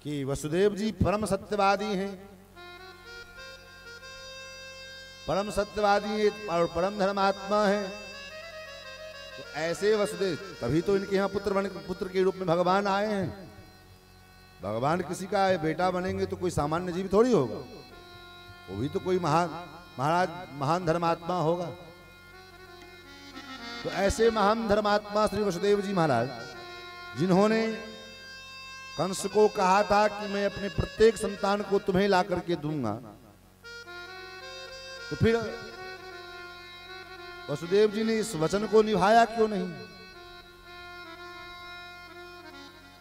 कि वसुदेव जी परम सत्यवादी हैं, परम सत्यवादी और परम धर्मात्मा हैं। तो ऐसे वसुदेव, तभी तो इनके यहाँ पुत्र के रूप में भगवान आए हैं। भगवान किसी का बेटा बनेंगे तो कोई सामान्य जीव थोड़ी होगा, वो भी तो कोई महान धर्मात्मा होगा। तो ऐसे महान धर्मात्मा श्री वसुदेव जी महाराज, जिन्होंने कंस को कहा था कि मैं अपने प्रत्येक संतान को तुम्हें ला करके दूंगा, तो फिर वसुदेव जी ने इस वचन को निभाया क्यों नहीं?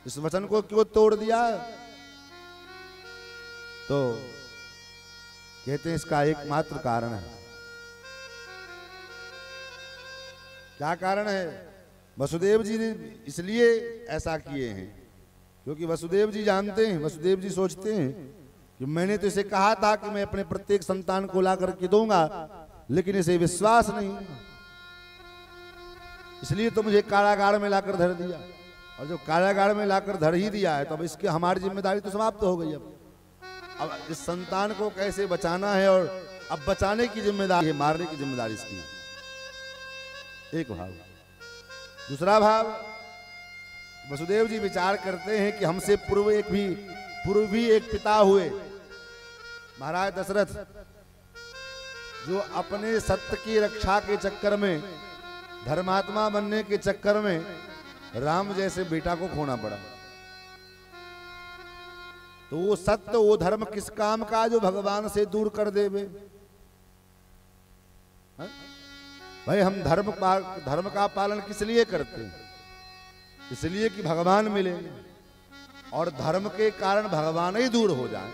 इस वचन को क्यों तोड़ दिया? तो कहते हैं इसका एकमात्र कारण है। क्या कारण है? वसुदेव जी ने इसलिए ऐसा किए हैं क्योंकि वसुदेव जी जानते हैं, वसुदेव जी सोचते हैं कि मैंने तो इसे कहा था कि मैं अपने प्रत्येक संतान को ला करके दूंगा, लेकिन इसे विश्वास नहीं, इसलिए तो मुझे कारागार में लाकर धर दिया। और जब कारागार में लाकर धर ही दिया है तो अब इसकी हमारी जिम्मेदारी तो समाप्त हो गई। अब इस संतान को कैसे बचाना है, और अब बचाने की जिम्मेदारी है, मारने की जिम्मेदारी इसकी। एक भाव। दूसरा भाव, वसुदेव जी विचार करते हैं कि हमसे पूर्व भी एक पिता हुए महाराज दशरथ, जो अपने सत्य की रक्षा के चक्कर में, धर्मात्मा बनने के चक्कर में राम जैसे बेटा को खोना पड़ा। तो वो सत्य, वो धर्म किस काम का जो भगवान से दूर कर देवे? भाई हम धर्म का पालन किस लिए करते हैं? इसलिए कि भगवान मिलेंगे, और धर्म के कारण भगवान ही दूर हो जाए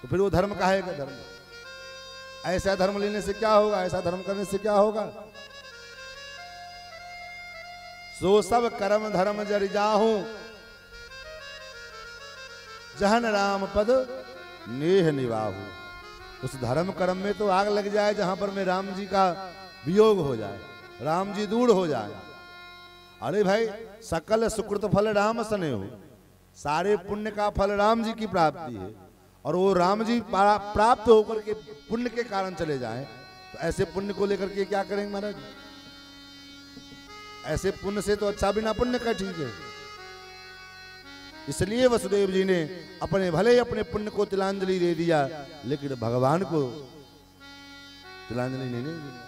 तो फिर वो धर्म काहे का धर्म? ऐसा धर्म लेने से क्या होगा? ऐसा धर्म करने से क्या होगा? सो सब कर्म धर्म जर जाहूं, जहन राम पद नेह निवाहू। उस धर्म कर्म में तो आग लग जाए जहां पर मैं राम जी का वियोग हो जाए, राम जी दूर हो जाए। अरे भाई, सकल सुकृत फल राम सने हो, सारे पुण्य का फल राम जी की प्राप्ति है, और वो राम जी प्राप्त होकर के पुण्य के कारण चले जाए, तो ऐसे पुण्य को लेकर के क्या करेंगे महाराज? ऐसे पुण्य से तो अच्छा बिना पुण्य का ठीक है। इसलिए वसुदेव जी ने भले ही अपने पुण्य को तिलांजलि दे दिया, लेकिन भगवान को तिलांजलि नहीं दी।